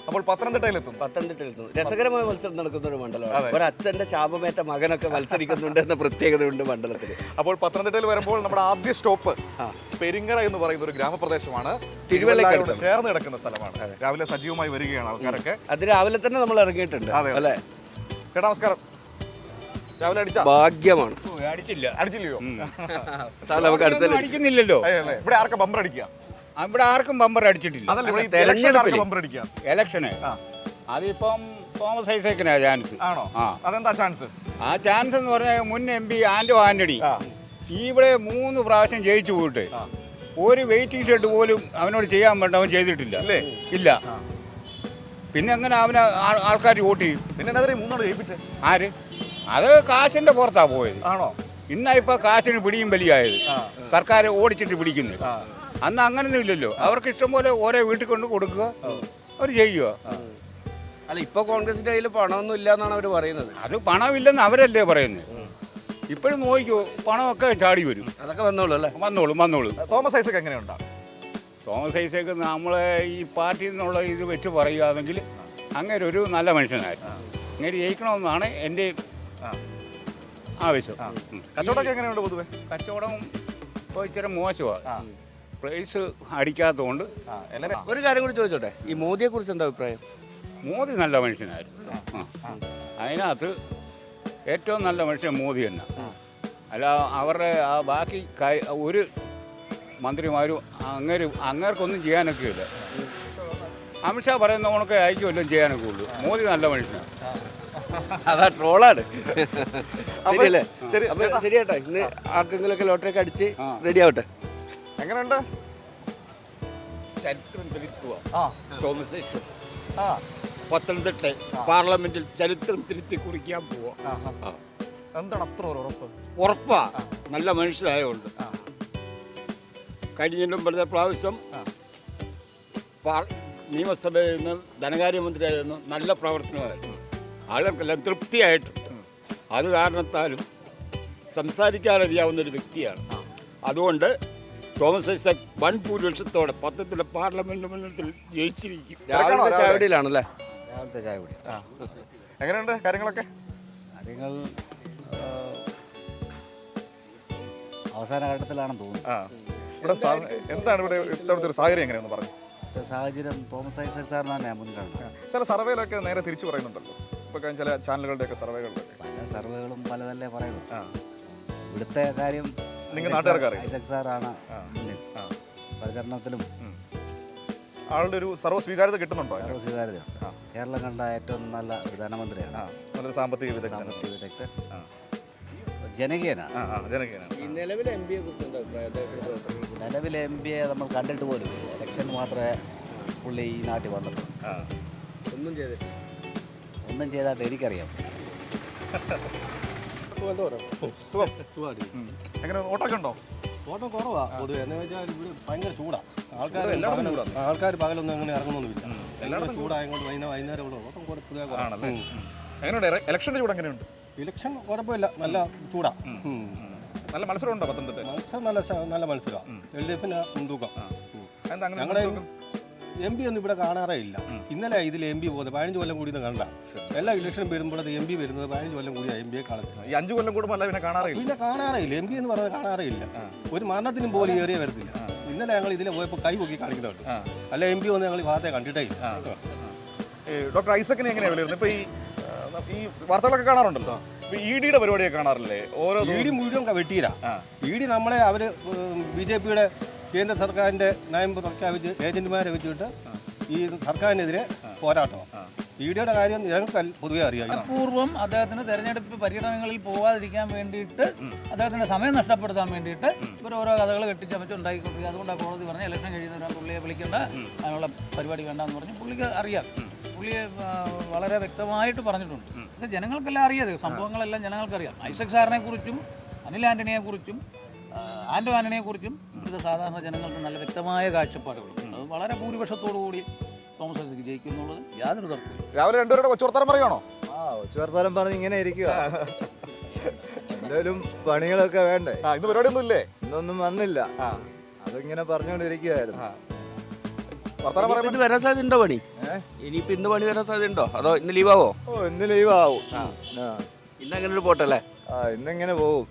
അപ്പോൾ പത്തനംതിട്ടയിലെത്തും. രസകരമായ മത്സരം നടക്കുന്ന ഒരു മണ്ഡലമാണ്. ഒരു അച്ഛന്റെ ശാപമേറ്റ മകനൊക്കെ മത്സരിക്കുന്നുണ്ട് എന്ന പ്രത്യേകതയുണ്ട് മണ്ഡലത്തിൽ. അപ്പോൾ പത്തനംതിട്ടയിൽ വരുമ്പോൾ നമ്മുടെ ആദ്യ സ്റ്റോപ്പ് പെരിങ്ങര എന്ന് പറയുന്ന ഒരു ഗ്രാമപ്രദേശമാണ്. തിരുവല്ലയോട് ചേർന്ന് കിടക്കുന്ന സ്ഥലമാണ്. രാവിലെ സജീവമായി വരികയാണ് ആൾക്കാരൊക്കെ. അത് രാവിലെ തന്നെ നമ്മൾ ഇറങ്ങിയിട്ടുണ്ട് അല്ലേ? ചേട്ടാ നമസ്കാരം. രാവിലെ അടിച്ച ഭാഗ്യമാണ്. അടിച്ചില്ലയോ? അടിക്കുന്നില്ലല്ലോ. ഇവിടെ ആർക്കും ബമ്പർ അടിക്കുക? ഇവിടെ ആർക്കും ബമ്പർ അടിച്ചിട്ടില്ല. ഇലക്ഷന് അതിപ്പം തോമസ് ഐസക്കിനാ ചാൻസ്. ആണോ? അതെന്താ ചാൻസ്? ആ ചാൻസ് എന്ന് പറഞ്ഞാൽ മുൻ MP ആന്റോ ആന്റണി ഇവിടെ 3 പ്രാവശ്യം ജയിച്ചു പോയിട്ട് ഒരു വെയിറ്റിംഗ് ഷെഡ് പോലും അവനോട് ചെയ്യാൻ വേണ്ട അവൻ ചെയ്തിട്ടില്ല. ഇല്ല. പിന്നെ അങ്ങനെ അവന് ആൾക്കാർ വോട്ട് ചെയ്യും. പിന്നെ 3 ജയിപ്പിച്ചേ ആര്? അത് കാശിന്റെ പുറത്താ പോയത്. ആണോ? ഇന്നാ ഇപ്പൊ കാശിന് പിടിയും വലിയായത്. സർക്കാർ ഓടിച്ചിട്ട് പിടിക്കുന്നത്. അന്ന് അങ്ങനൊന്നും ഇല്ലല്ലോ. അവർക്ക് ഇഷ്ടം പോലെ ഓരോ വീട്ടിൽ കൊണ്ട് കൊടുക്കുക, അവർ ചെയ്യുക. അല്ല, ഇപ്പൊ കോൺഗ്രസിന്റെ കയ്യിൽ പണമൊന്നും ഇല്ല എന്നാണ് അവർ പറയുന്നത്. അത് പണമില്ലെന്ന് അവരല്ലേ പറയുന്നത്. ഇപ്പോഴും നോക്കിക്കോ, പണമൊക്കെ ചാടി വരും. അതൊക്കെ വന്നോളൂ അല്ലേ? വന്നോളൂ. തോമസ് ഐസക് എങ്ങനെയുണ്ടാ? തോമസ് ഐസക് നമ്മളെ ഈ പാർട്ടിയിൽ നിന്നുള്ള ഇത് വെച്ച് പറയുകയാണെങ്കിൽ അങ്ങനെ ഒരു നല്ല മനുഷ്യനായിരുന്നു. അങ്ങനെ ജയിക്കണമെന്നാണ് എൻ്റെ ആവശ്യം. കച്ചവടമൊക്കെ എങ്ങനെയുണ്ട്? പൊതുവെ കച്ചവടം ഇപ്പോൾ ഇച്ചിരി മോശമാണ്. പ്രൈസ് അടിക്കാത്തതുകൊണ്ട്. ഒരു കാര്യം കൂടി ചോദിച്ചോട്ടെ, ഈ മോദിയെ കുറിച്ച് എന്താ അഭിപ്രായം? മോദി നല്ല മനുഷ്യനായിരുന്നു. അതിനകത്ത് ഏറ്റവും നല്ല മനുഷ്യൻ മോദി തന്നെ. അല്ല, അവരുടെ ആ ബാക്കി ഒരു മന്ത്രിമാരും അങ്ങേർക്കൊന്നും ചെയ്യാനൊക്കെ ഇല്ല. അമിത്ഷാ പറയുന്ന ഉണക്കെ ആയിരിക്കുമല്ലോ ചെയ്യാനൊക്കെ ഉള്ളൂ. മോദി നല്ല മനുഷ്യനാണ്. അതാ ട്രോളാണ്. ശരിയല്ലേ? ശരിയേട്ടാ, ഇന്ന് ആർക്കെങ്കിലും ഒക്കെ ലോട്ടറി ഒക്കെ അടിച്ച് റെഡി ആവട്ടെ. എങ്ങനെയുണ്ട്? ചരിത്രം തിരുത്തുക. തോമസ് ഐസക് പത്തനംതിട്ട പാർലമെന്റിൽ ചരിത്രം തിരുത്തി കുറിക്കാൻ പോവാ. എന്താണ് അത്ര ഉറപ്പ്? ഉറപ്പാ, നല്ല മനുഷ്യരായതുകൊണ്ട്. കഴിഞ്ഞ പ്രാവശ്യം നിയമസഭയിൽ നിന്ന് ധനകാര്യമന്ത്രിയായിരുന്നു. നല്ല പ്രവർത്തനമായിരുന്നു. ആളുകൾക്കെല്ലാം തൃപ്തിയായിട്ടുണ്ട്. അത് കാരണത്താലും സംസാരിക്കാനറിയാവുന്ന ഒരു വ്യക്തിയാണ്. അതുകൊണ്ട് തോമസ് ഐസക് വൻ ഭൂരിപക്ഷത്തോടെ പത്തനംതിട്ട പാർലമെന്റ് മണ്ഡലത്തിൽ ജയിച്ചിരിക്കും. രാവിലത്തെ ചായപടിയിലാണല്ലേ? രാവിലത്തെ ചായപടി. എങ്ങനെയുണ്ട് കാര്യങ്ങളൊക്കെ? കാര്യങ്ങൾ അവസാന ഘട്ടത്തിലാണെന്ന് തോന്നുന്നു. ഇവിടെ എന്താണ് ഇവിടെ ഇത്തരത്തിലൊരു സാഹചര്യം എങ്ങനെയാണെന്ന് പറഞ്ഞു? സാഹചര്യം തോമസ് ഐസക് സാറിന് തന്നെ മുൻഗണന. ചില സർവേയിലൊക്കെ നേരെ തിരിച്ചു പറയുന്നുണ്ടല്ലോ. ഇപ്പോൾ ചില ചാനലുകളുടെയൊക്കെ സർവേകളിലൊക്കെ പല സർവേകളും പലതല്ലേ പറയുന്നത്. ഇവിടുത്തെ കാര്യം നിങ്ങൾ നാട്ടുകാർക്ക് അറിയാം. ഐസക് സാറാണ് പ്രചരണത്തിലും ആളുടെ ഒരു സർവ്വസ്വീകാര്യത കിട്ടുന്നുണ്ടോ? സർവ്വസ്വീകാര്യത. കേരളം കണ്ട ഏറ്റവും നല്ല ഒരു ധനമന്ത്രിയാണ്. നല്ലൊരു സാമ്പത്തിക വിദഗ്ധൻ, ജനകീയനാണ്. നിലവിലെ MP-യെ കുറിച്ച് എന്താ അഭിപ്രായം? നിലവിലെ MP-യെ നമ്മൾ കണ്ടിട്ട് പോലും ഇലക്ഷൻ മാത്രമേ പുള്ളി ഈ നാട്ടിൽ വന്നിട്ടുള്ളൂ. ഒന്നും ചെയ്തായിട്ട് എനിക്കറിയാം. എങ്ങനെ ഓട്ടൊക്കെ ഉണ്ടോ? ഓട്ടം കുറവാ പൊതുവെ. എന്ന് വെച്ചാൽ ഇവിടെ ഭയങ്കര ചൂടാ. ആൾക്കാർ പകലൊന്നും അങ്ങനെ ഇറങ്ങുന്നൊന്നുമില്ല. എല്ലാവരും ചൂടായതുകൊണ്ട് വൈകുന്നേരം ഉള്ള ഓട്ടം പൊതുവെ കുറവാണല്ലേ. എങ്ങനെയുണ്ട് ഇലക്ഷൻ്റെ ചൂട്? എങ്ങനെയുണ്ട് ഇലക്ഷൻ? കുഴപ്പമില്ല, നല്ല ചൂടാ. നല്ല മത്സരമുണ്ടോ പത്തനംതിട്ട? മത്സരം നല്ല മത്സരമാണ്. LDF-ന് മുൻതൂക്കം. ഞങ്ങളുടെ MP ഒന്നും ഇവിടെ കാണാറേ ഇല്ല. ഇന്നലെ ഇതിൽ MP പോകുന്നത് 15 കൊല്ലം കൂടി കണ്ട. എല്ലാ ഇലക്ഷനും വരുമ്പോഴത് MP വരുന്നത് 15 കൊല്ലം കൂടി MP-യെ കാണത്തില്ല. ഈ 5 കൊല്ലം കൂടുമ്പോൾ പിന്നെ കാണാറേ ഇല്ല. MP എന്ന് പറഞ്ഞാൽ കാണാറേ ഇല്ല. ഒരു മരണത്തിനും പോലും ഏറിയ വരത്തില്ല. ഇന്നലെ ഞങ്ങൾ ഇതിലെ പോയപ്പോൾ കൈ പൊക്കി കാണിക്കുന്നുണ്ട്. അല്ല, MP ഒന്നും ഞങ്ങൾ ഈ ഭാഗത്തെ കണ്ടിട്ടേ ഇല്ല. ഡോക്ടർ ഐസക്കിനെ എങ്ങനെയാണ് വിലയിരുന്നത്? ഇപ്പോൾ ഈ വാർത്തകളൊക്കെ കാണാറുണ്ടല്ലോ. ഇപ്പോൾ ED-യുടെ പരിപാടിയൊക്കെ കാണാറില്ലേ? ഓരോ ED മുഴുവൻ വെട്ടിയില്ല. ED നമ്മളെ അവർ BJP-യുടെ കേന്ദ്ര സർക്കാരിൻ്റെ നയം പ്രഖ്യാപിച്ച് ഏജന്റുമാരെ വെച്ചിട്ട് ഈ സർക്കാരിനെതിരെ പോരാട്ടം. ED-യുടെ കാര്യം ഞങ്ങൾക്ക് പൊതുവെ അറിയാം. പൂർവ്വം അദ്ദേഹത്തിന് തെരഞ്ഞെടുപ്പ് പര്യടനങ്ങളിൽ പോകാതിരിക്കാൻ വേണ്ടിയിട്ട്, അദ്ദേഹത്തിൻ്റെ സമയം നഷ്ടപ്പെടുത്താൻ വേണ്ടിയിട്ട് ഇവർ ഓരോ കഥകൾ കെട്ടിച്ചമച്ച് ഉണ്ടാക്കിക്കൊണ്ടിരിക്കുക. അതുകൊണ്ടാണ് കോടതി പറഞ്ഞ് ഇലക്ഷൻ കഴിയുന്നവരാണ് പുള്ളിയെ വിളിക്കേണ്ട, അതിനുള്ള പരിപാടി വേണ്ടെന്ന് പറഞ്ഞ് പുള്ളിക്ക് അറിയാം. പുള്ളിയെ വളരെ വ്യക്തമായിട്ട് പറഞ്ഞിട്ടുണ്ട്. ഇത് ജനങ്ങൾക്കെല്ലാം അറിയാതെ സംഭവങ്ങളെല്ലാം ജനങ്ങൾക്കറിയാം. ഐസക് സാറിനെ കുറിച്ചും അനിൽ ആൻ്റണിയെ കുറിച്ചും ആൻ്റോ ആൻ്റണിയെ കുറിച്ചും ഇത് സാധാരണ ജനങ്ങൾക്ക് നല്ല വ്യക്തമായ കാഴ്ചപ്പാടുകളുണ്ട്. അത് വളരെ ഭൂരിപക്ഷത്തോടു കൂടി തോമസ് ഐസക് ജയിക്കും എന്നുള്ളത് യാതൊരു തർക്കവും. രാവിലെ രണ്ടുപേരുടെ കൊച്ചുവർത്താനം പറയുവാണോ? കൊച്ചുവർത്താനം പറഞ്ഞ് ഇങ്ങനെ ഇരിക്കുക. എന്തായാലും പണികളൊക്കെ വേണ്ടേ? ഇന്ന് പരിപാടിയൊന്നും ഇല്ലേ? ഇന്നൊന്നും വന്നില്ല. അതിങ്ങനെ പറഞ്ഞുകൊണ്ടിരിക്കുകയായിരുന്നു. വരാൻ സാധ്യത ഉണ്ടോ പണി? ഇനിയിപ്പോൾ ഇന്ന് പണി വരാൻ സാധ്യതയുണ്ടോ അതോ ഇന്ന് ലീവാവോ? ഓ ഇന്ന് ലീവ് ആവും ആ ഇന്ന് അങ്ങനെ ഒരു പോട്ടല്ലേ? ഇന്നിങ്ങനെ പോവും.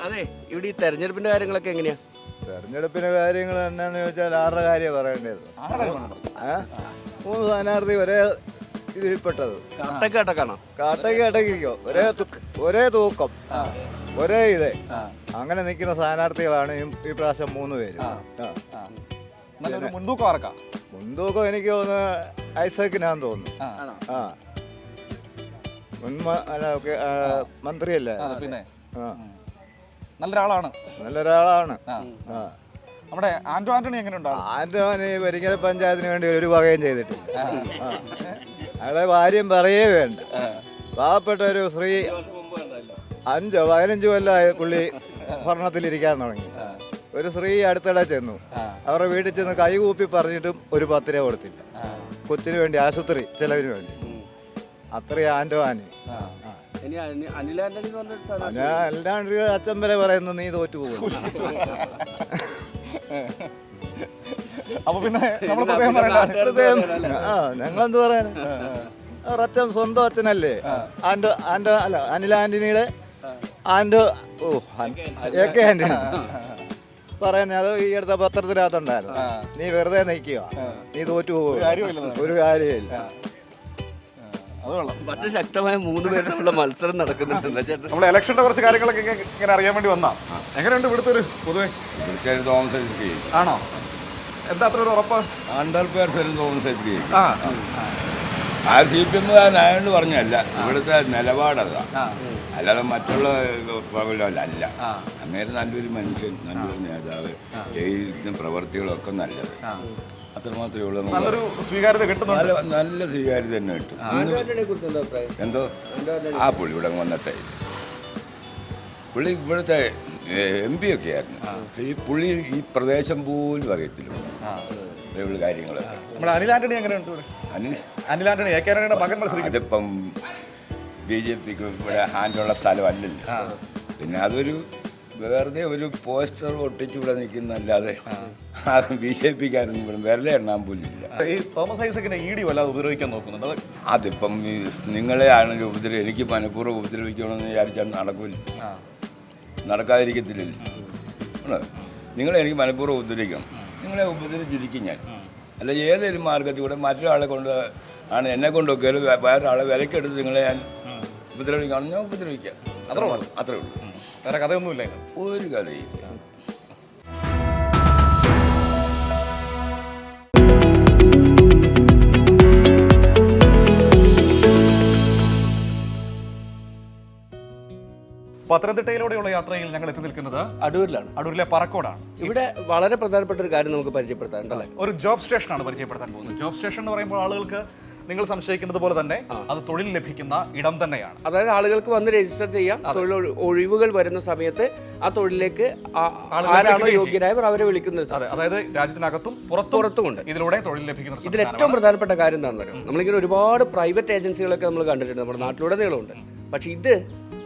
അതെ, ഇവിടെ ഈ തെരഞ്ഞെടുപ്പിന്റെ കാര്യങ്ങളൊക്കെ എങ്ങനെയാ? തെരഞ്ഞെടുപ്പിന്റെ കാര്യങ്ങൾ എന്നാന്ന് ചോദിച്ചാൽ ആരുടെ കാര്യം പറയേണ്ടത്? 3 സ്ഥാനാർത്ഥി ഒരേ ഇതിൽപ്പെട്ടത്. കട്ടക്കാണോ? കാട്ടയ്ക്ക് അടക്കിക്കോ, ഒരേ തൂക്കം, ഒരേ ഇത്, അങ്ങനെ നിൽക്കുന്ന സ്ഥാനാർത്ഥികളാണ് ഈ പ്രാവശ്യം 3 പേര്. നല്ലൊരു മുൻതൂക്കം ആർക്കാ? മുൻതൂക്കം എനിക്ക് തോന്നുന്നു ഐസക്കിനാന്ന് തോന്നുന്നു. മന്ത്രിയല്ലേ? പിന്നെ നല്ലൊരാളാണ്. നല്ലൊരാളാണ്. നമ്മുടെ ആന്റോ ആന്റണി എങ്ങനെ ഉണ്ടാവും? ആന്റോണി വരിക്കര പഞ്ചായത്തിന് വേണ്ടി ഒരു വകയും ചെയ്തിട്ടില്ല. അയാളെ കാര്യം പറയേ വേണ്ട. പാവപ്പെട്ട ഒരു സ്ത്രീ 5-15 കൊല്ലമായി പുള്ളി ഭരണത്തിലിരിക്കാൻ തുടങ്ങി. ഒരു സ്ത്രീ അടുത്തിടെ ചെന്നു, അവരുടെ വീട്ടിൽ ചെന്ന് കൈകൂപ്പി പറഞ്ഞിട്ടും ഒരു 10 രൂപ കൊടുത്തില്ല. കൊച്ചിന് വേണ്ടി, ആശുപത്രി ചെലവിന് വേണ്ടി. അത്രയും ആന്റോണി. ഞാൻ അല്ലാണ്ട് അച്ഛൻ വരെ പറയുന്നു നീ തോറ്റു പോകും. അപ്പൊ പിന്നെ നമ്മൾ പ്രത്യേകം പറയണ്ട. ഞങ്ങളെന്ത് പറയാൻ? അച്ഛൻ സ്വന്തം അച്ഛനല്ലേ? അനിൽ ആന്റണിയുടെ AK ആന്റണി പറയാൻ. അത് ഈ അടുത്ത പത്രത്തിനകത്തുണ്ടായിരുന്നു. നീ വെറുതെ നിൽക്കുക, നീ തോറ്റു പോകും, ഒരു കാര്യമില്ല. പക്ഷെ ശക്തമായ 3 പേര് തമ്മിലുള്ള മത്സരം നടക്കുന്നുണ്ട് ചേട്ടാ. നമ്മൾ ഇലക്ഷന്റെ കുറച്ച് കാര്യങ്ങളൊക്കെ ഇങ്ങനെ അറിയാൻ വേണ്ടി വന്നാ. എങ്ങനെയുണ്ട് ഇവിടുത്തെ ഒരു പൊതുവെ? ആണോ? എന്താ അത്ര ഒരു ഉറപ്പ്? 100% തോമസ് ഐസക്. CPM ആയതുകൊണ്ട് പറഞ്ഞല്ല, ഇവിടുത്തെ നിലപാടതാ, അല്ലാതെ മറ്റുള്ള പ്രോബ്ലമല്ല. അങ്ങേര് നല്ലൊരു മനുഷ്യൻ, നല്ലൊരു നേതാവ്, ചെയ്യുന്ന പ്രവർത്തികളൊക്കെ നല്ലത്. അത്രമാത്രമേ ഉള്ളൂ. നല്ലൊരു സ്വീകാര്യത കിട്ടുന്നുണ്ട്. നല്ല സ്വീകാര്യത തന്നെ കിട്ടും. എന്തോ പുള്ളി ഇവിടെ വന്നിട്ടേ, പുള്ളി ഇവിടുത്തെ MP ഒക്കെ ആയിരുന്നു. ഈ പുള്ളി ഈ പ്രദേശം പോലും അറിയത്തില്ല കാര്യങ്ങൾ. നമ്മുടെ അനിൽ ആന്റണി എങ്ങനെയുണ്ട്? അനിൽ ആന്റണി AK ആന്റണിയുടെ മകൻ മത്സരിക്കും. അതിപ്പം BJPക്ക് ഇവിടെ ഹാൻഡുള്ള സ്ഥലമല്ലല്ലോ. പിന്നെ അതൊരു വെറുതെ ഒരു പോസ്റ്റർ ഒട്ടിച്ച് ഇവിടെ നിൽക്കുന്നല്ലാതെ BJPക്കാരൊന്നും ഇവിടെ വിരലെ എണ്ണാൻ പോലും ഇല്ല. ഈ തോമസ് ഐസക്കിനെ ED വല്ലാതെ ഉപദ്രവിക്കാൻ നോക്കുന്നുണ്ട്. അതിപ്പം നിങ്ങളെ ആണെങ്കിൽ എനിക്ക് മനഃപൂർവ്വം ഉപദ്രവിക്കണമെന്ന് വിചാരിച്ചാൽ നടക്കില്ല, നടക്കാതിരിക്കത്തില്ലല്ലോ. നിങ്ങളെ എനിക്ക് മനഃപൂർവ്വം ഉപദ്രവിക്കണം, നിങ്ങളെ ഉപദ്രവിച്ചിരിക്കും ഞാൻ. അല്ല ഏതൊരു മാർഗത്തിൽ കൂടെ മറ്റൊരാളെ കൊണ്ട് ആണ് എന്നെ കൊണ്ടൊക്കെ വേറെ ആളെ വിലക്കെടുത്ത് നിങ്ങളെ ഞാൻ ഉപദ്രവിക്കണം, ഞാൻ ഉപദ്രവിക്കാം. അത്രേ ഉള്ളൂ. വേറെ കഥയൊന്നുമില്ല, ഒരു കഥയില്ല. പത്തനംതിട്ടയിലൂടെയുള്ള യാത്രയിൽ ഞങ്ങൾ എത്തി നിൽക്കുന്നത് അടൂരിലെ പറക്കോടാണ്. ഇവിടെ വളരെ പ്രധാനപ്പെട്ട ഒരു കാര്യം നമുക്ക് പരിചയപ്പെടുത്താനുണ്ടല്ലേ? ഒരു ജോബ് സ്റ്റേഷനാണ് പരിചയപ്പെടുത്താൻ പോകുന്നത്. ജോബ് സ്റ്റേഷൻ എന്ന് പറയുമ്പോൾ ആളുകൾക്ക് നിങ്ങൾ സംശയിക്കുന്നത് പോലെ തന്നെ അത് തൊഴിൽ ലഭിക്കുന്ന ഇടം തന്നെയാണ്. അതായത് ആളുകൾക്ക് വന്ന് രജിസ്റ്റർ ചെയ്യാം. തൊഴിൽ ഒഴിവുകൾ വരുന്ന സമയത്ത് ആ തൊഴിലേക്ക് ആരാണോ യോഗ്യരായവർ അവരെ വിളിക്കുന്നത്. അതായത് രാജ്യത്തിനകത്തും പുറത്തുമുണ്ട് ഇതിലൂടെ തൊഴിൽ ലഭിക്കുന്ന. ഇതിൽ ഏറ്റവും പ്രധാനപ്പെട്ട കാര്യം എന്താണെന്ന് അറിയാം, നമ്മളിങ്ങനെ ഒരുപാട് പ്രൈവറ്റ് ഏജൻസികളൊക്കെ നമ്മൾ കണ്ടിട്ടുണ്ട് നമ്മുടെ നാട്ടിലുടനീളമുണ്ട്. പക്ഷെ ഇത്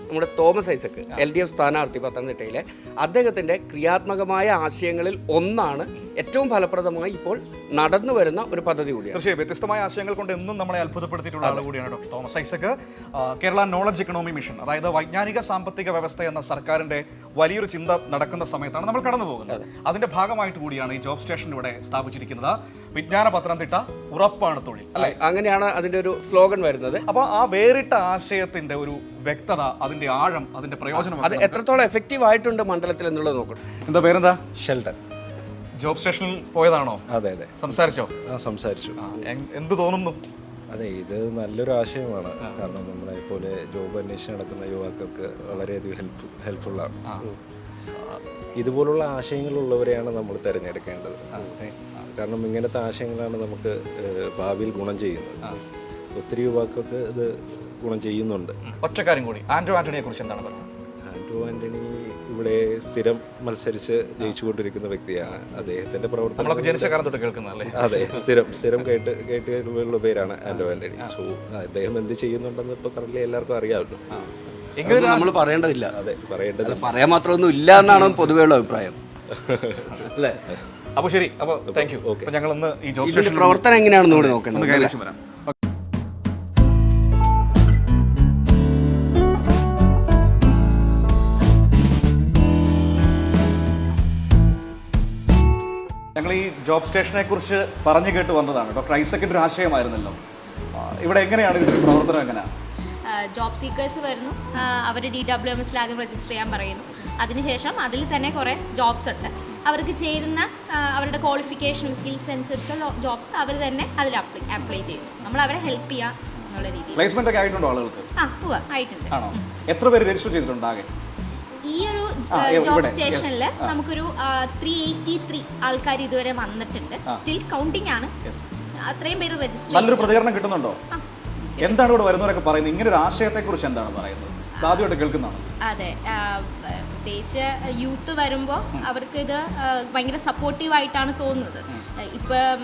നമ്മുടെ തോമസ് ഐസക് LDF സ്ഥാനാർത്ഥി പത്തനംതിട്ടയിലെ അദ്ദേഹത്തിൻ്റെ ക്രിയാത്മകമായ ആശയങ്ങളിൽ ഒന്നാണ് ഏറ്റവും ഫലപ്രദമായി ഇപ്പോൾ നടന്നു വരുന്ന ഒരു പദ്ധതി കൂടിയാണ്. തീർച്ചയായും വ്യത്യസ്തമായ ആശയങ്ങൾ കൊണ്ട് എന്നും നമ്മളെ അത്ഭുതപ്പെടുത്തിയിട്ടുള്ള ആൾ കൂടിയാണ് doctor Thomas Isaac. Kerala knowledge economy mission, അതായത് വൈജ്ഞാനിക സാമ്പത്തിക വ്യവസ്ഥ എന്ന സർക്കാരിന്റെ വലിയൊരു ചിന്ത നടക്കുന്ന സമയത്താണ് നമ്മൾ കടന്നു പോകുന്നത്. അതിന്റെ ഭാഗമായിട്ട് കൂടിയാണ് ഈ ജോബ് സ്റ്റേഷൻ ഇവിടെ സ്ഥാപിച്ചിരിക്കുന്നത്. വിജ്ഞാന പത്തനംതിട്ട, ഉറപ്പാണ് തൊഴിൽ, അല്ലെ? അങ്ങനെയാണ് അതിന്റെ ഒരു സ്ലോഗൻ വരുന്നത്. അപ്പോൾ ആ വേറിട്ട ആശയത്തിന്റെ ഒരു വ്യക്തത, അതിന്റെ ആഴം, അതിന്റെ പ്രയോജനം, അത് എത്രത്തോളം എഫക്റ്റീവ് ആയിട്ടുണ്ട് മണ്ഡലത്തിൽ എന്നുള്ളത് നോക്കണം. എന്താ പേരെന്താ? ഷെൽട്ടൻ. ജോബ് സ്റ്റേഷനിൽ പോയതാണോ? അതെ അതെ. സംസാരിച്ചോ? സംസാരിച്ചു. എന്ത് തോന്നുന്നു? അതെ, ഇത് നല്ലൊരു ആശയമാണ്. കാരണം നമ്മളെ പോലെ ജോബ് അന്വേഷിച്ച് നടക്കുന്ന യുവാക്കൾക്ക് വളരെയധികം ഹെൽപ്ഫുള്ളാണ്. ഇതുപോലുള്ള ആശയങ്ങളുള്ളവരെയാണ് നമ്മൾ തിരഞ്ഞെടുക്കേണ്ടത്. കാരണം ഇങ്ങനത്തെ ആശയങ്ങളാണ് നമുക്ക് ഭാവിയിൽ ഗുണം ചെയ്യുന്നത്. ഒത്തിരി യുവാക്കൾക്ക് ഇത് ഗുണം ചെയ്യുന്നുണ്ട്. ഒറ്റ കാര്യം കൂടി, ആന്റോ ആന്റണിയെ കുറിച്ച് എന്താണ് പറയുന്നത്? ആന്റോ ആന്റണി ഇവിടെ സ്ഥിരം മത്സരിച്ച് ജയിച്ചുകൊണ്ടിരിക്കുന്ന വ്യക്തിയാണ്. അദ്ദേഹത്തിന്റെ പ്രവർത്തനം ജനിച്ച കാലം തൊട്ട് കേൾക്കുന്നതല്ലേ? അതെ, സ്ഥിരം കേട്ടുള്ള പേരാണ് ആന്റോ ആന്റണി. സോ അദ്ദേഹം എന്ത് ചെയ്യുന്നുണ്ടെന്ന് ഇപ്പൊ കറന്റ് എല്ലാവർക്കും അറിയാമല്ലോ. എങ്കിലും നമ്മൾ പറയേണ്ടതില്ല. അതെ, പറയേണ്ടത് പറയാൻ മാത്രമൊന്നും ഇല്ല എന്നാണ് പൊതുവെയുള്ള അഭിപ്രായം, അല്ലേ? അപ്പോൾ ശരി, അപ്പോൾ താങ്ക് യു. അപ്പോൾ ഞങ്ങളൊന്ന് ഈ ജോബ് ഇതിന്റെ സ്റ്റേഷനിൽ പ്രവർത്തനം എങ്ങനെയാണെന്ന് കൂടി ഒന്ന് നോക്കണം. കൈവശം വരാം. ഞങ്ങൾ ഈ ജോബ് സ്റ്റേഷനെ കുറിച്ച് പറഞ്ഞു കേട്ട് വന്നതാണ്. ഡോക്ടർ ഐസക്കിൻ്റെ ഒരു ആശയമായിരുന്നല്ലോ. ഇവിടെ എങ്ങനെയാണ് ഇതിൻ്റെ പ്രവർത്തനം എങ്ങനെയാണ്? ജോബ് സീക്കേഴ്സ് വരുന്നു, അവർ DWMSൽ ആദ്യം രജിസ്റ്റർ ചെയ്യാൻ പറയുന്നു. അതിനുശേഷം അതിൽ തന്നെ കുറേ ജോബ്സ് ഉണ്ട്. അവർക്ക് ചേരുന്ന അവരുടെ ക്വാളിഫിക്കേഷനും സ്കിൽസ് അനുസരിച്ചുള്ള ജോബ്സ് അവർ തന്നെ അതിൽ അപ്ലൈ ചെയ്യുന്നു. നമ്മൾ അവരെ ഹെൽപ്പ് ചെയ്യാം എന്നുള്ള രീതിയിൽ. പ്ലേസ്മെന്റ് ഒക്കെ ആയിട്ടുണ്ടോ ആളുകൾക്ക്? ആയിട്ടുണ്ട്. ആണോ? എത്ര പേര് രജിസ്റ്റർ ചെയ്തിട്ടുണ്ട് ആകെ? ഈ ഒരു ജോബ് സ്റ്റേഷനിൽ നമുക്കൊരു 383 ആൾക്കാർ ഇതുവരെ വന്നിട്ടുണ്ട്. സ്റ്റിൽ കൗണ്ടിങ് ആണ്. അത്രയും പേര് രജിസ്റ്റർ. നല്ലൊരു പ്രതികരണം കിട്ടുന്നുണ്ടോ? എന്താണ് ഇവിടെ വരുന്നവരൊക്കെ പറയുന്നത്? ഇങ്ങനെ ഒരു ആശയത്തെ കുറിച്ച് എന്താണ് പറയുന്നത്? ആദ്യമായിട്ട് കേൾക്കുന്നതാണ്. അതെ, പ്രത്യേകിച്ച് യൂത്ത് വരുമ്പോൾ അവർക്ക് ഇത് ഭയങ്കര സപ്പോർട്ടീവായിട്ടാണ് തോന്നുന്നത്. ഇപ്പം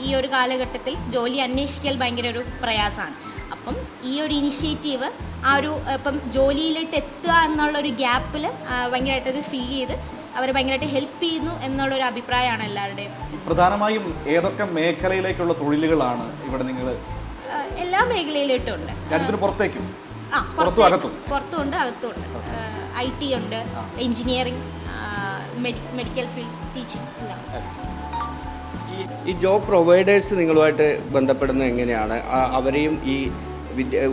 ഈ ഒരു കാലഘട്ടത്തിൽ ജോലി അന്വേഷിക്കൽ ഭയങ്കര ഒരു പ്രയാസമാണ്. അപ്പം ഈ ഒരു ഇനിഷ്യേറ്റീവ് ആ ഒരു ഇപ്പം ജോലിയിലേക്ക് എത്തുക എന്നുള്ളൊരു ഗ്യാപ്പിൽ ഭയങ്കരമായിട്ടത് ഫീൽ ചെയ്ത് അവർ ഭയങ്കരമായിട്ട് ഹെൽപ്പ് ചെയ്യുന്നു എന്നുള്ളൊരു അഭിപ്രായമാണ് എല്ലാവരുടെയും. പ്രധാനമായും ഏതൊക്കെ മേഖലയിലേക്കുള്ള തൊഴിലുകളാണ് ഇവിടെ നിങ്ങൾ? എല്ലാ മേഖലയിലോട്ടും ഉണ്ട്. രാജ്യത്തിന് പുറത്തേക്കും? പുറത്തും അകത്തുണ്ട്. IT ഉണ്ട്, എഞ്ചിനീയറിംഗ്, മെഡിക്കൽ ഫീൽഡ്, ടീച്ചിങ് എല്ലാം. ഈ ജോബ് പ്രൊവൈഡേഴ്സ് നിങ്ങളുമായിട്ട് ബന്ധപ്പെടുന്നത് എങ്ങനെയാണ്? അവരെയും ഈ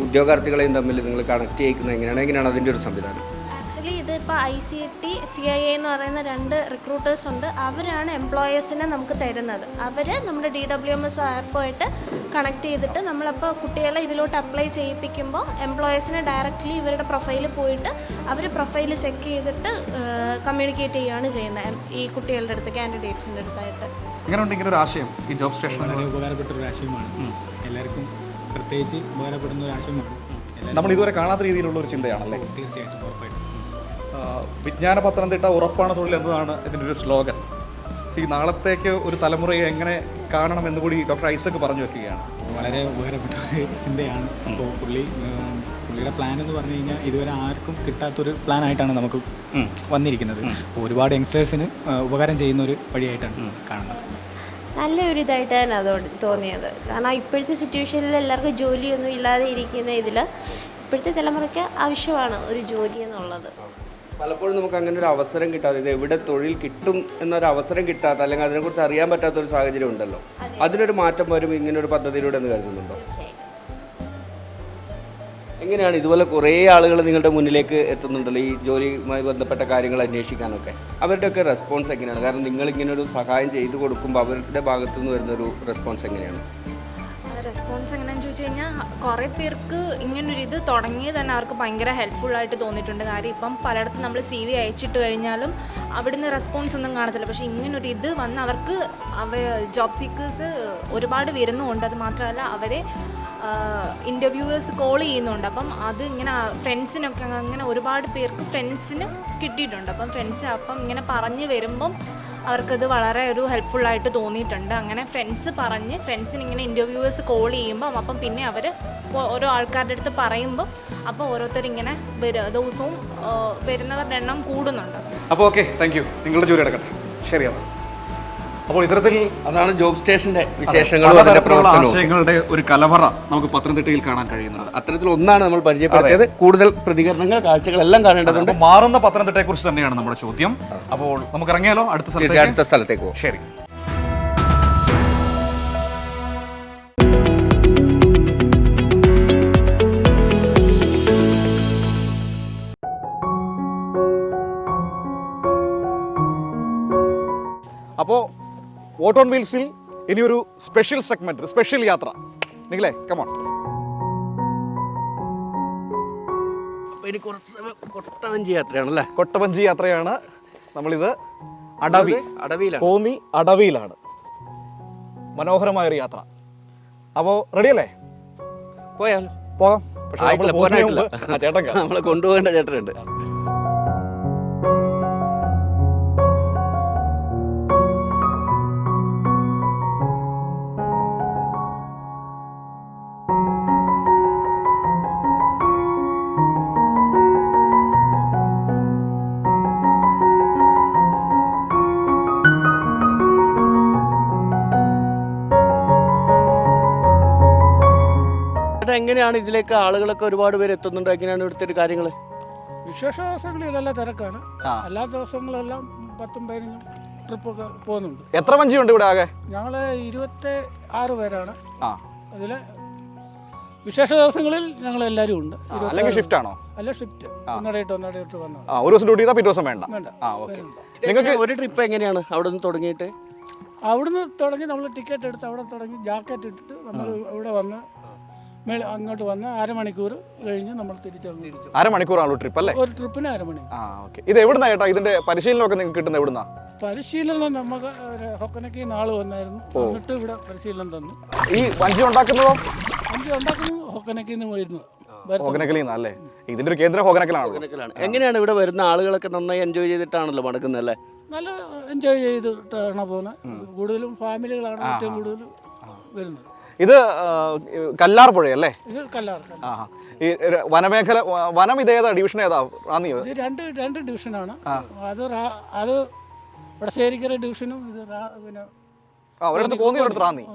ഉദ്യോഗാർത്ഥികളെയും തമ്മിൽ നിങ്ങൾ കണക്ട് ചെയ്യിക്കുന്നത് എങ്ങനെയാണ് അതിൻ്റെ ഒരു സംവിധാനം? ആക്ച്വലി ഇതിപ്പോൾ ICT CIA എന്ന് പറയുന്ന 2 റിക്രൂട്ടേഴ്സ് ഉണ്ട്. അവരാണ് എംപ്ലോയേഴ്സിനെ നമുക്ക് തരുന്നത്. അവർ നമ്മുടെ DWMS ആപ്പുമായിട്ട് കണക്ട് ചെയ്തിട്ട് നമ്മളപ്പോൾ കുട്ടികളെ ഇതിലോട്ട് അപ്ലൈ ചെയ്യിപ്പിക്കുമ്പോൾ എംപ്ലോയേഴ്സിനെ ഡയറക്റ്റ്ലി ഇവരുടെ പ്രൊഫൈലിൽ പോയിട്ട് അവർ പ്രൊഫൈൽ ചെക്ക് ചെയ്തിട്ട് കമ്മ്യൂണിക്കേറ്റ് ചെയ്യുകയാണ് ചെയ്യുന്നത് ഈ കുട്ടികളുടെ അടുത്ത്, കാൻഡിഡേറ്റ്സിൻ്റെ അടുത്തായിട്ട്. എങ്ങനെയുണ്ട് ഇങ്ങനെ ഒരു ആശയം? ഈ ജോബ് സ്റ്റേഷൻ വളരെ ഉപകാരപ്പെട്ട ഒരു ആശയമാണ്. എല്ലാവർക്കും പ്രത്യേകിച്ച് ഉപകാരപ്പെടുന്ന ഒരു ആശയമാണ്. നമ്മൾ ഇതുവരെ കാണാത്ത രീതിയിലുള്ള ഒരു ചിന്തയാണല്ലേ? തീർച്ചയായിട്ടും, ഉറപ്പായിട്ടും. വിജ്ഞാന പത്തനംതിട്ട ഉറപ്പാണ് തൊഴിൽ എന്നതാണ് ഇതിൻ്റെ ഒരു സ്ലോഗൻ. നാളത്തേക്ക് ഒരു തലമുറയെ എങ്ങനെ കാണണമെന്ന് കൂടി ഡോക്ടർ ഐസക് പറഞ്ഞു വെക്കുകയാണ്. വളരെ ഉപകാരപ്പെട്ട ഒരു ചിന്തയാണ്. അപ്പോൾ പുള്ളിയുടെ പ്ലാൻ എന്ന് പറഞ്ഞു കഴിഞ്ഞാൽ ഇതുവരെ ആർക്കും കിട്ടാത്തൊരു പ്ലാനായിട്ടാണ് നമുക്ക് വന്നിരിക്കുന്നത്. അപ്പോൾ ഒരുപാട് യങ്സ്റ്റേഴ്സിന് ഉപകാരം ചെയ്യുന്ന ഒരു വഴിയായിട്ടാണ് കാണുന്നത്. നല്ലൊരു ഇതായിട്ടാണ് അതോട് തോന്നിയത്. കാരണം ഇപ്പോഴത്തെ സിറ്റുവേഷനിൽ എല്ലാവർക്കും ജോലിയൊന്നും ഇല്ലാതെ ഇരിക്കുന്ന ഇതിൽ ഇപ്പോഴത്തെ തലമുറയ്ക്ക് ആവശ്യമാണ് ഒരു ജോലി എന്നുള്ളത്. പലപ്പോഴും നമുക്ക് അങ്ങനെ ഒരു അവസരം കിട്ടാതെ, ഇത് എവിടെ തൊഴിൽ കിട്ടും എന്നൊരു അവസരം കിട്ടാത്ത, അല്ലെങ്കിൽ അതിനെക്കുറിച്ച് അറിയാൻ പറ്റാത്തൊരു സാഹചര്യം ഉണ്ടല്ലോ. അതിനൊരു മാറ്റം വരും ഇങ്ങനൊരു പദ്ധതിയിലൂടെ എന്ന് കരുതുന്നുണ്ടോ? എങ്ങനെയാണ് ഇതുപോലെ കുറേ ആളുകൾ നിങ്ങളുടെ മുന്നിലേക്ക് എത്തുന്നുണ്ടല്ലോ ഈ ജോലിയുമായി ബന്ധപ്പെട്ട കാര്യങ്ങൾ അന്വേഷിക്കാനൊക്കെ? അവരുടെയൊക്കെ റെസ്പോൺസ് എങ്ങനെയാണ്? കാരണം നിങ്ങളിങ്ങനൊരു സഹായം ചെയ്തു കൊടുക്കുമ്പോൾ അവരുടെ ഭാഗത്തു നിന്ന് വരുന്നൊരു റെസ്പോൺസ് എങ്ങനെയാണ്? റെസ്പോൺസ് എങ്ങനെയാണെന്ന് ചോദിച്ചു കഴിഞ്ഞാൽ കുറേ പേർക്ക് ഇങ്ങനൊരു ഇത് തുടങ്ങി തന്നെ അവർക്ക് ഭയങ്കര ഹെൽപ്ഫുള്ളായിട്ട് തോന്നിയിട്ടുണ്ട്. കാര്യം ഇപ്പം പലയിടത്തും നമ്മൾ CV അയച്ചിട്ട് കഴിഞ്ഞാലും അവിടുന്ന് റെസ്പോൺസ് ഒന്നും കാണത്തില്ല. പക്ഷേ ഇങ്ങനൊരു ഇത് വന്ന് അവർക്ക് ജോബ് സീക്കേഴ്സ് ഒരുപാട് വരുന്നുമുണ്ട്. അത് മാത്രമല്ല അവരെ ഇൻ്റർവ്യൂവേഴ്സ് കോൾ ചെയ്യുന്നുണ്ട്. അപ്പം അത് ഇങ്ങനെ ഫ്രണ്ട്സിനൊക്കെ അങ്ങനെ ഒരുപാട് പേർക്ക് ഫ്രണ്ട്സിന് കിട്ടിയിട്ടുണ്ട്. അപ്പം ഇങ്ങനെ പറഞ്ഞ് വരുമ്പം അവർക്കത് വളരെ ഒരു ഹെൽപ്ഫുള്ളായിട്ട് തോന്നിയിട്ടുണ്ട്. അങ്ങനെ ഫ്രണ്ട്സിന് ഇങ്ങനെ ഇൻ്റർവ്യൂവേഴ്സ് കോൾ ചെയ്യുമ്പം അപ്പം പിന്നെ അവർ ഓരോ ആൾക്കാരുടെ അടുത്ത് പറയുമ്പം അപ്പോൾ ഓരോരുത്തരിങ്ങനെ ദിവസവും വരുന്നവരുടെ എണ്ണം കൂടുന്നുണ്ട്. അപ്പോൾ ഓക്കെ, താങ്ക് യു. നിങ്ങളുടെ ജോലി എടുക്കട്ടെ. ശരിയാണ്. അപ്പോൾ ഇത്തരത്തിൽ അതാണ് ജോബ് സ്റ്റേഷന്റെ വിശേഷങ്ങളും ആശയങ്ങളുടെ ഒരു കലവറ നമുക്ക് പത്തനംതിട്ടയിൽ കാണാൻ കഴിയുന്നത്. അത്തരത്തിലൊന്നാണ് നമ്മൾ പരിചയപ്പെടുത്തിയത്. കൂടുതൽ പ്രതികരണങ്ങൾ, കാഴ്ചകളെല്ലാം കാണേണ്ടതുണ്ട്. മാറുന്ന പത്തനംതിട്ടയെ കുറിച്ച് തന്നെയാണ് നമ്മുടെ ചോദ്യം. അപ്പോൾ നമുക്ക് ഇറങ്ങിയാലോ അടുത്ത സ്ഥലത്തേക്ക് പോകും. ശരി. അപ്പോൾ വോട്ട് ഓൺ വീൽസിൽ ഇനിയൊരു സ്പെഷ്യൽ സെഗ്മെന്റ്, ഒരു സ്പെഷ്യൽ യാത്ര. നിങ്ങളെ കമോൺ. ഇനി കുറച്ച് കൊട്ടവഞ്ചി യാത്രയാണല്ലേ? കൊട്ടവഞ്ചി യാത്രയാണ്. നമ്മളിത് അടവിയിലാണ്, കോന്നി അടവിയിലാണ്. മനോഹരമായൊരു യാത്ര. അപ്പോൾ റെഡിയല്ലേ? പോകാം. പക്ഷേ ചേട്ടൻ നമ്മളെ കൊണ്ടുപോകേണ്ട ചേട്ടനുണ്ട്. ചേട്ടാ എങ്ങനെയാണ് ഇതിലേക്ക് ആളുകളൊക്കെ ഒരുപാട് പേര് എത്തുന്നുണ്ട്? എങ്ങനെയാണ് ഇവിടുത്തെ ഒരു കാര്യങ്ങൾ? വിശേഷ ദിവസങ്ങളിൽ ഇതെല്ലാം തിരക്കാണ്. അല്ലാത്ത ദിവസങ്ങളെല്ലാം 10-15 ട്രിപ്പൊക്കെ പോകുന്നുണ്ട്. എത്ര വഞ്ചിയുണ്ട് ഇവിടെ ആകെ? ഞങ്ങൾ 26 പേരാണ്. അതിൽ വിശേഷ ദിവസങ്ങളിൽ ഞങ്ങൾ എല്ലാവരും ഉണ്ട്. അല്ലെങ്കിൽ ഷിഫ്റ്റ് ആണോ? അല്ല, ഷിഫ്റ്റ് ഒന്നടയിട്ട് വന്നു. ഒരു ദിവസം ഡ്യൂട്ടി ചെയ്താൽ പിറ്റേ ദിവസം വേണ്ട. നിങ്ങൾക്ക് ഒരു ട്രിപ്പ് എങ്ങനെയാണ് അവിടെ നിന്ന് തുടങ്ങിയിട്ട്? അവിടുന്ന് തുടങ്ങി നമ്മൾ ടിക്കറ്റ് എടുത്ത് അവിടെ തുടങ്ങി ജാക്കറ്റ് ഇട്ടിട്ട് നമ്മൾ ഇവിടെ വന്ന് അങ്ങോട്ട് വന്ന് അരമണിക്കൂർ കഴിഞ്ഞ് നമ്മൾ തിരിച്ചു. അരമണിക്കൂറാണല്ലോ ട്രിപ്പ് അല്ലേ? ഒരു ട്രിപ്പിന് അരമണിക്കൂർ. ഇത് എവിടുന്നാ ചേട്ടാ ഇതിന്റെ പരിശീലനമൊക്കെ നിങ്ങൾക്ക് കിട്ടുന്നത്? എവിടുന്നാ പരിശീലനം? നമുക്ക് ഹൊക്കനക്കി നാള് വന്നായിരുന്നു, എന്നിട്ട് ഇവിടെ പരിശീലനം തന്നു. ഈ വഞ്ചി ഉണ്ടാക്കുന്നതോ? വഞ്ചി ഉണ്ടാക്കുന്നത് ഹൊക്കനക്കിന്ന് വരുന്നു. ഹൊക്കനക്കലിന്നല്ലേ? ഇതിന്റെ ഒരു കേന്ദ്രം ഹൊക്കനക്കലാണ്. എങ്ങനെയാണ് ഇവിടെ വരുന്ന ആളുകളൊക്കെ നന്നായി എൻജോയ് ചെയ്തിട്ടാണല്ലോ മടക്കുന്നത് അല്ലേ? നല്ല എൻജോയ് ചെയ്തിട്ടാണ് പോകുന്നത്. കൂടുതലും ഫാമിലികളാണ് ഏറ്റവും കൂടുതൽ വരുന്നത്. ഇത് കല്ലാർ പുഴയല്ലേ? ഇത് കല്ലാർ. ഈ വനമേഖല വനം ഇത് ഏതാ ഡിവിഷൻ ഏതാ? റാന്നിയോ? ഇത് രണ്ട് ഡിവിഷനാണ്. അത് വടശ്ശേരിക്കര ഡിവിഷനും ഇത് പിന്നെ ഒരിടത്ത് കോന്നി, ഒരിടത്ത് റാന്നി.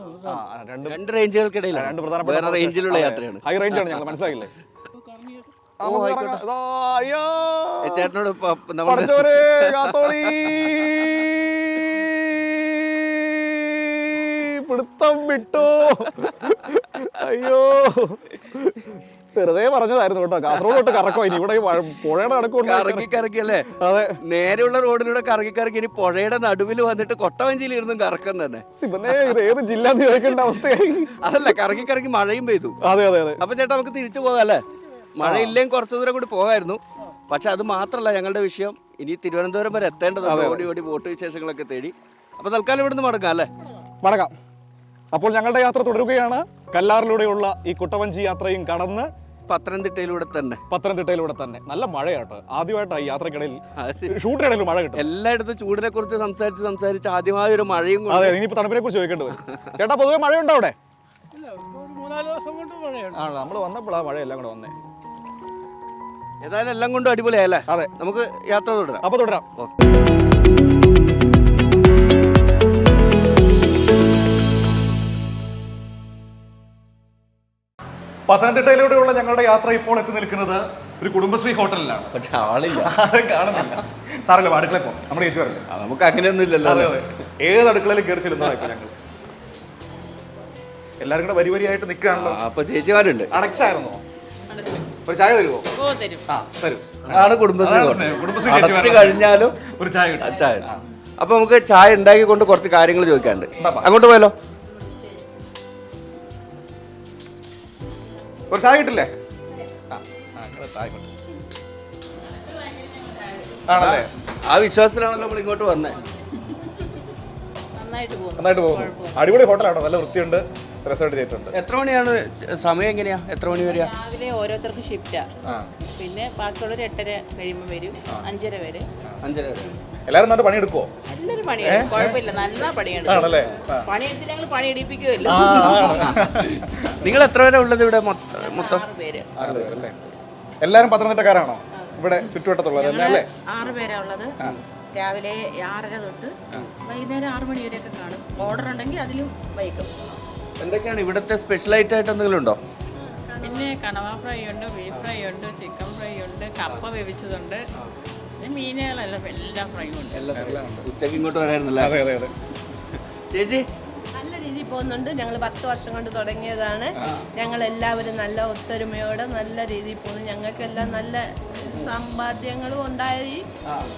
രണ്ട് റേഞ്ചുകൾക്കിടയിലാണ്. രണ്ട് പ്രധാനപ്പെട്ട റേഞ്ചിലുള്ള യാത്രയാണ്. ഹൈ റേഞ്ചാണ് ഞങ്ങൾ, മനസ്സിലായില്ലേ? ചേട്ടനോട് പിടുത്തം വിട്ടു. അയ്യോ, വെറുതെ പറഞ്ഞതായിരുന്നു കേട്ടോ. കാസർഗോഡ് തൊട്ട് കറക്കോ ഇനി ഇവിടെ പുഴയുടെ കറക്കി കറക്കി അല്ലേ? അതെ, നേരെയുള്ള റോഡിലൂടെ കറക്കി കറക്കി ഇനി പുഴയുടെ നടുവിൽ വന്നിട്ട് കൊട്ടവഞ്ചിയിൽ ഇരുന്നും കറക്കം തന്നെ. ഇത് ഏത് ജില്ല ചോദിക്കേണ്ട അവസ്ഥയായി. അതല്ല, കറക്കി കറക്കി മഴയും പെയ്തു. അതെ അതെ അതെ. അപ്പൊ ചേട്ടാ നമുക്ക് തിരിച്ചു പോകാം അല്ലേ? മഴയില്ലെങ്കിൽ കുറച്ചു ദൂരം കൂടി പോകായിരുന്നു. പക്ഷെ അത് മാത്രമല്ല ഞങ്ങളുടെ വിഷയം, ഇനി തിരുവനന്തപുരം വരെ എത്തേണ്ടതുണ്ട്. ഓടി ഓടി ബോട്ട് വിശേഷങ്ങളൊക്കെ തേടി. അപ്പൊ തൽക്കാലം ഇവിടുന്ന് മടങ്ങാം അല്ലേ? മടങ്ങാം. അപ്പോൾ ഞങ്ങളുടെ യാത്ര തുടരുകയാണ്. കല്ലാറിലൂടെയുള്ള ഈ കുട്ടവഞ്ചി യാത്രയും കടന്ന് പത്തനംതിട്ടയിലൂടെ തന്നെ. നല്ല മഴയാട്ടോ. ആദ്യമായിട്ടാണ് ഈ യാത്രക്കിടയിൽ, ഷൂട്ടിനിടയിൽ മഴ കിട്ടും. എല്ലായിടത്തും ചൂടിനെ കുറിച്ച് സംസാരിച്ച് ആദ്യമായ ഒരു മഴയും. അതെ, ഇനിയിപ്പോ തണുപ്പിനെ കുറിച്ച് ചോദിക്കേണ്ടി വരും. ചേട്ടാ, പൊതുവെ മഴയുണ്ടോ അവിടെ? 3-4 ദിവസം കൊണ്ട് മഴയാണ്. നമ്മൾ വന്നപ്പോഴാ മഴയെല്ലാം കൂടെ വന്നേ. ഏതായാലും എല്ലാം കൊണ്ടും അടിപൊളിയല്ലേ? അതെ, നമുക്ക് യാത്ര തുടരാം. അപ്പൊ തുടരാം. പത്തനംതിട്ടയിലൂടെയുള്ള ഞങ്ങളുടെ യാത്ര ഇപ്പോൾ എത്തി നിൽക്കുന്നത് ഒരു കുടുംബശ്രീ ഹോട്ടലിലാണ്. പക്ഷെ ആളില്ല, ആരും കാണുന്നില്ല. സാറല്ലേ, അടുക്കളയിൽ പോ, നമ്മുടെ ചേച്ചി വരല്ലേ? നമുക്ക് അങ്ങനെയൊന്നും ഇല്ലല്ലോ. അതെ അതെ, ഏത് അടുക്കളയിലും കയറി ചെല്ലുന്നതായിരിക്കും ഞങ്ങൾ. എല്ലാവരും കൂടെ വരിയായിട്ട് നിൽക്കുകയാണല്ലോ. അപ്പൊ ചേച്ചിമാരുണ്ട്. അടച്ചായിരുന്നോ? ഒരു ചായ തരുമോ? തരും. അതാണ് കുടുംബശ്രീ. അടച്ചു കഴിഞ്ഞാലും ഒരു ചായ. അപ്പൊ നമുക്ക് ചായ ഉണ്ടാക്കിക്കൊണ്ട് കുറച്ച് കാര്യങ്ങൾ ചോദിക്കാനുണ്ട്. അങ്ങോട്ട് പോയാലോ? ഒരു ചായ കിട്ടില്ലേ? ആണല്ലേ? ആ വിശ്വാസത്തിലാണല്ലോ നമ്മൾ ഇങ്ങോട്ട് വന്നേ. നന്നായിട്ട് പോകുന്നു. അടിപൊളി ഹോട്ടലാണോ? നല്ല വൃത്തിയുണ്ട്, രസമായിട്ട് ചെയ്തിട്ടുണ്ട്. എത്ര മണിയാണ് സമയം? എങ്ങനെയാ? എത്ര മണി വരെയാ? രാവിലെ ഓരോരുത്തർക്ക് ഷിഫ്റ്റാ. പിന്നെ ബാക്കിയുള്ളവർ 8:30 കഴിയുമ്പോൾ വരും. 5:30 വരെ. എല്ലാവരും നന്നായിട്ട് പണിയെടുക്കുമോ? എല്ലാവരും പണിയെടുക്കും, കുഴപ്പമില്ല, നല്ല പണിയെടുക്കും. പണിയെടുത്ത് ഞങ്ങൾ പണിയെടുപ്പിക്കുമല്ലോ. നിങ്ങൾ എത്ര പേരാ ഉള്ളത് ഇവിടെ മൊത്തം? 6 പേര്. എല്ലാവരും പത്തനംതിട്ടക്കാരാണോ ഇവിടെ ചുറ്റുവട്ടത്തുള്ളത്? 6 പേരാ ഉള്ളത്. രാവിലെ 6:30 തൊട്ട് വൈകുന്നേരം 6 മണി വരെയൊക്കെ കാണും. ഓർഡർ ഉണ്ടെങ്കിൽ അതിലും വൈകും. എന്തൊക്കെയാണ് ഇവിടുത്തെ സ്പെഷ്യലായിട്ട് എന്തെങ്കിലും ഉണ്ടോ? പിന്നെ കണവ ഫ്രൈ ഉണ്ട്, ബീഫ് ഫ്രൈ ഉണ്ട്, ചിക്കൻ ഫ്രൈ ഉണ്ട്, കപ്പ വേവിച്ചതുണ്ട്, മീനുകളെല്ലാം എല്ലാ ഫ്രൈയും ഉണ്ട്. ഉച്ചയ്ക്ക് ഇങ്ങോട്ട് വരായിരുന്നല്ലേ? അതെ അതെ അതെ. ചേച്ചി, നല്ല രീതിയിൽ പോകുന്നുണ്ട്. ഞങ്ങൾ 10 വർഷം കൊണ്ട് തുടങ്ങിയതാണ്. ഞങ്ങൾ എല്ലാവരും നല്ല ഒത്തൊരുമയോടെ നല്ല രീതിയിൽ പോകുന്നു. ഞങ്ങൾക്കെല്ലാം നല്ല സമ്പാദ്യങ്ങളും ഉണ്ടായി,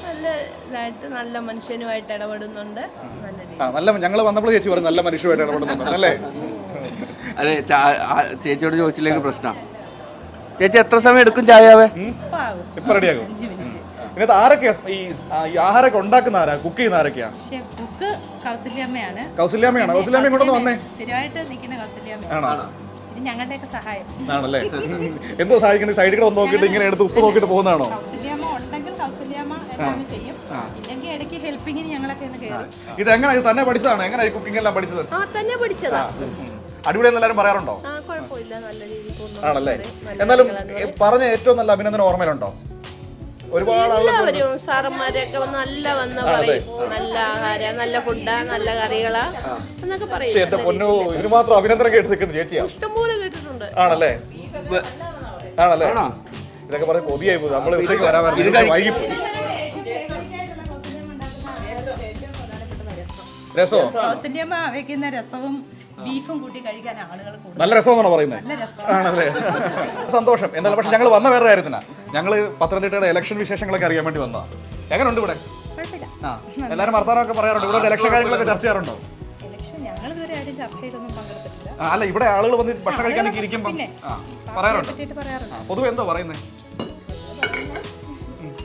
നല്ല ഇതായിട്ട് നല്ല മനുഷ്യനുമായിട്ട് ഇടപെടുന്നുണ്ട്. നല്ല രീതി. നല്ല ഞങ്ങൾ വന്നപ്പോൾ ചേച്ചി പറഞ്ഞു നല്ല മനുഷ്യമായിട്ട് ഇടപെടുന്നുണ്ട് അല്ലേ? അതെ, ചേച്ചിയോട് ചോദിച്ചില്ലെങ്കിൽ പ്രശ്നം. ചേച്ചി എത്ര സമയം എടുക്കും ചായവേ? ഇപ്പൊ റെഡിയാകും. ഇതിനകത്ത് ആരൊക്കെയാ ഈ ആഹാരമൊക്കെ ഉണ്ടാക്കുന്ന ആരാ? കുക്ക് ചെയ്യുന്ന ആരൊക്കെയാ? കുക്ക് കൗസല്യമ്മയാണ്. കൗസല്യമ്മയാണോ? കൗസല്യമ്മ ഇങ്ങോട്ടൊന്ന് വന്നേ. സ്ഥിരമായിട്ട് നിൽക്കുന്ന കൗസല്യമ്മ ആണോ? ഇത് ഞങ്ങളുടെയൊക്കെ സഹായം ആണല്ലേ? എന്തോ സഹായിക്കുന്നത്? സൈഡിൽ കൂടെ നോക്കിയിട്ട് ഇങ്ങനെ എടുത്ത് ഉപ്പ് നോക്കിയിട്ട് പോകുന്നതാണോ? കൗസല്യമ്മ ഉണ്ടെങ്കിൽ കൗസല്യമ്മ എല്ലാവരും ചെയ്യും. ഇല്ലെങ്കിൽ ഇടയ്ക്ക് ഹെൽപ്പിങ്ങിന് ഞങ്ങളൊക്കെ ഒന്ന് കയറും. ഇത് എങ്ങനെ ഇത് തന്നെ പഠിച്ചതാണോ? എങ്ങനെ കുക്കിംഗ് എല്ലാം പഠിച്ചത്? തന്നെ പഠിച്ചതാ. അടിപൊളിയെന്ന് എല്ലാവരും പറയാറുണ്ടോ? കുഴപ്പമില്ല, നല്ല രീതിയിൽ പോകുന്നു. ആണല്ലേ? എന്നാലും പറഞ്ഞ ഏറ്റവും നല്ല അഭിനന്ദനം ഓർമ്മയിലുണ്ടോ? ഒരുപാട് എല്ലാവരും സാറന്മാരൊക്കെ നല്ല വന്ന് പറയും, നല്ല ആഹാരം, നല്ല ഫുഡാ, നല്ല കറികളാ എന്നൊക്കെ പറയും. എന്റെ പൊന്നോ, ഇതിന് മാത്രം അഭിനന്ദനം കേട്ട് നിൽക്കുന്ന ചേച്ചിയാ. ഇഷ്ടംപോലെ കേട്ടിട്ടുണ്ട്. ആണല്ലേ ആണല്ലേ ഇതൊക്കെ പറഞ്ഞ് കൊതിയായി പോയി. നമ്മൾ ഉച്ചയ്ക്ക് വരാൻ വൈകിപ്പോയി. രസോ വെക്കുന്ന രസവും ബീഫും കൂട്ടി കഴിക്കാൻ ആളുകൾ നല്ല രസമെന്നാണോ പറയുന്നത്? ആണല്ലേ, സന്തോഷം. എന്നാലും പക്ഷെ ഞങ്ങൾ വന്ന വേറെ കാര്യത്തിനാ. ഞങ്ങൾ പത്തനംതിട്ടയുടെ ഇലക്ഷൻ വിശേഷങ്ങളൊക്കെ അറിയാൻ വേണ്ടി വന്നതാ. എങ്ങനെയുണ്ട് ഇവിടെ? ആ, എല്ലാവരും വർത്താനമൊക്കെ പറയാറുണ്ട്. ഇവിടെ ഇലക്ഷൻ കാര്യങ്ങളൊക്കെ ചർച്ച ചെയ്യാറുണ്ടോ? അല്ല, ഇവിടെ ആളുകൾ വന്ന് ഭക്ഷണം കഴിക്കാനൊക്കെ ഇരിക്കുമ്പോൾ പറയാറുണ്ട്. പൊതുവെ എന്തോ പറയുന്നത്?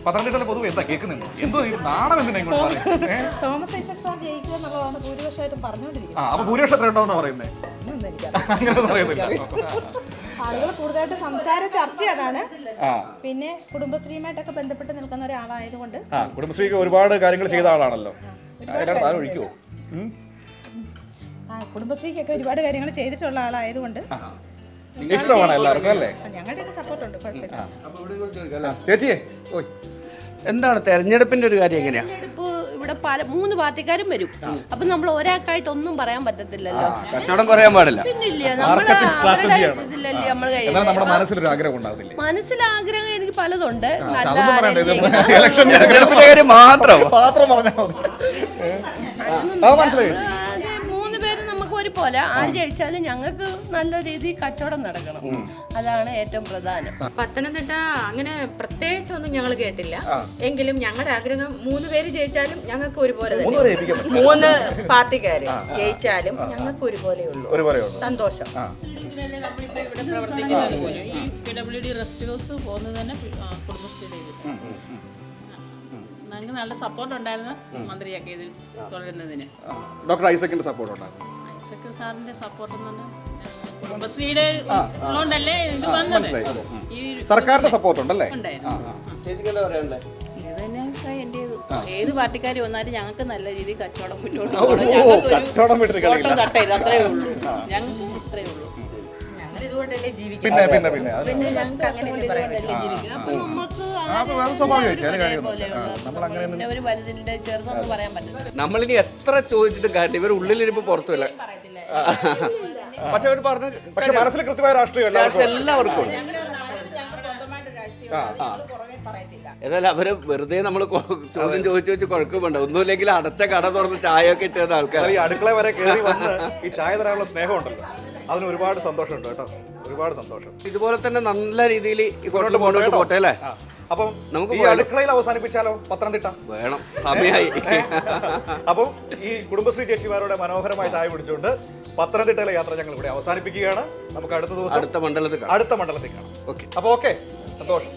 പത്തനംതിട്ടയിൽ പൊതുവെ എന്താ കേൾക്കുന്നുണ്ട്? എന്തോ നാണം എന്തിനാ ഇങ്ങോട്ട് പറയുന്നത്? തോമസ് ഐസക് സാർ ജയിക്കുമെന്നുള്ളതാണ് ഭൂരിപക്ഷമായിട്ടും പറഞ്ഞുകൊണ്ടിരിക്കുന്നത്. അപ്പൊ ഭൂരിപക്ഷം എത്ര ഉണ്ടോന്നാ പറയുന്നത്? അങ്ങനെ പറയുന്നില്ല. ആളുകൾ കൂടുതലായിട്ട് സംസാര ചർച്ച അതാണ്. പിന്നെ കുടുംബശ്രീയുമായിട്ടൊക്കെ ബന്ധപ്പെട്ട് നിൽക്കുന്ന ഒരാളായതുകൊണ്ട് കുടുംബശ്രീക്ക് ഒരുപാട് കാര്യങ്ങൾ ചെയ്ത ആളാണല്ലോ. താൻ ഒഴിക്കുവോ? കുടുംബശ്രീക്കൊക്കെ ഒരുപാട് കാര്യങ്ങൾ ചെയ്തിട്ടുള്ള ആളായതുകൊണ്ട് ഇഷ്ടമാണ് എല്ലാവർക്കും അല്ലേ? ഞങ്ങളുടെ സപ്പോർട്ട് ഉണ്ട്, കുഴപ്പമില്ല. ചേച്ചിയെ എന്താണ് തെരഞ്ഞെടുപ്പിന്റെ ഒരു കാര്യം എങ്ങനെയാ? ഇവിടെ പല 3 പാർട്ടിക്കാരും വരും. അപ്പൊ നമ്മൾ ഒരാൾക്കായിട്ട് ഒന്നും പറയാൻ പറ്റത്തില്ലല്ലോ. കച്ചവടം കുറയാൻ പാടില്ല. പിന്നില്ല, നമ്മുടെ മനസ്സിലൊരു ആഗ്രഹം ഉണ്ടാകുന്നില്ല. മനസ്സിലാഗ്രഹം എനിക്ക് പലതുണ്ട്. മാത്രം മനസ്സിലായി. 3 പേര് നമുക്ക് ഒരുപോലെ ആര് ജയിച്ചാലും ഞങ്ങൾക്ക് നല്ല രീതിയിൽ കച്ചവടം നടക്കണം. അതാണ് ഏറ്റവും പ്രധാനം. പത്തനംതിട്ട അങ്ങനെ പ്രത്യേകിച്ചൊന്നും ഞങ്ങൾ കേട്ടില്ല. എങ്കിലും ഞങ്ങളുടെ ആഗ്രഹം 3 പേര് ജയിച്ചാലും ഞങ്ങൾക്ക് ഒരുപോലെ തന്നെ. 3 പാർട്ടിക്കാര് ജയിച്ചാലും ഞങ്ങൾക്ക് ഒരുപോലെയുള്ളൂ. സന്തോഷം. നമ്മളിപ്പോൾ ഇവിടെ പ്രവർത്തിക്കുന്നത് പോലും ഈ PWD റെസ്റ്റ് ഹൗസ് പോകുന്നത് തന്നെ കുടുംബശ്രീയുടെ ഇതിൽ ഞങ്ങൾക്ക് നല്ല സപ്പോർട്ട് ഉണ്ടായിരുന്നു. മന്ത്രിയൊക്കെ ഇതിൽ തുടരുന്നതിന് ഡോക്ടർ ഐസക്കിന്റെ സപ്പോർട്ട് ഉണ്ടായിരുന്നു. ഐസക് സാറിന്റെ സപ്പോർട്ട് എന്ന് പറഞ്ഞാൽ കുടുംബശ്രീയുടെ ഉള്ളതുകൊണ്ടല്ലേ ഇത് വന്നത്. ഈ സർക്കാരിന്റെ സപ്പോർട്ട് ഉണ്ടല്ലേ? ഏത് പാർട്ടിക്കാർ വന്നാലും ഞങ്ങൾക്ക് നല്ല രീതിയിൽ കച്ചവടം മുന്നോട്ട് അത്രേ ഉള്ളൂ. ഞങ്ങൾക്ക് ഇത്രേ ഉള്ളൂ. ഞങ്ങൾ ഇതുകൊണ്ടല്ലേ ജീവിക്കുന്നത്. പിന്നെ ഞങ്ങൾക്ക് അങ്ങനെ ഇതുകൊണ്ടല്ലേ ജീവിക്കുന്നത്. അപ്പൊ നമുക്ക് ഒരു വലുതിന്റെ ചെറുതെന്ന് പറയാൻ പറ്റില്ല. നമ്മളിനി എത്ര ചോദിച്ചിട്ടും കാര്യം ഇവർ ഉള്ളിലിരിപ്പ് പുറത്തുമില്ല. പക്ഷെ അവർ പറഞ്ഞ പക്ഷെ മനസ്സിൽ കൃത്യമായ രാഷ്ട്രീയം എല്ലാവർക്കും എന്നാലും അവര് വെറുതെ നമ്മൾ ചോദ്യം ചോദിച്ചു കുഴപ്പമുണ്ട്. ഒന്നുമില്ലെങ്കിൽ അടച്ച കട തുറന്ന് ചായ ഒക്കെ ഇട്ടുന്ന ആൾക്കാർ ഈ അടുക്കള വരെ കയറി വന്ന് ഈ ചായ തരാനുള്ള സ്നേഹം ഉണ്ടല്ലോ, അതിന് ഒരുപാട് സന്തോഷമുണ്ട് കേട്ടോ. ഒരുപാട് സന്തോഷം. ഇതുപോലെ തന്നെ നല്ല രീതിയിൽ മുന്നോട്ട് പോട്ടെ അല്ലേ? അപ്പം നമുക്ക് ഈ അടുക്കളയിൽ അവസാനിപ്പിച്ചാലോ? പത്തനംതിട്ട വേണം, സമയമായി. അപ്പം ഈ കുടുംബശ്രീ ചേച്ചിമാരുടെ മനോഹരമായ ചായ പിടിച്ചുകൊണ്ട് പത്തനംതിട്ടയിലെ യാത്ര ഞങ്ങൾ ഇവിടെ അവസാനിപ്പിക്കുകയാണ്. നമുക്ക് അടുത്ത ദിവസം അടുത്ത മണ്ഡലത്തിൽ കാണാം. ഓക്കെ, അപ്പോൾ ഓക്കെ, സന്തോഷം.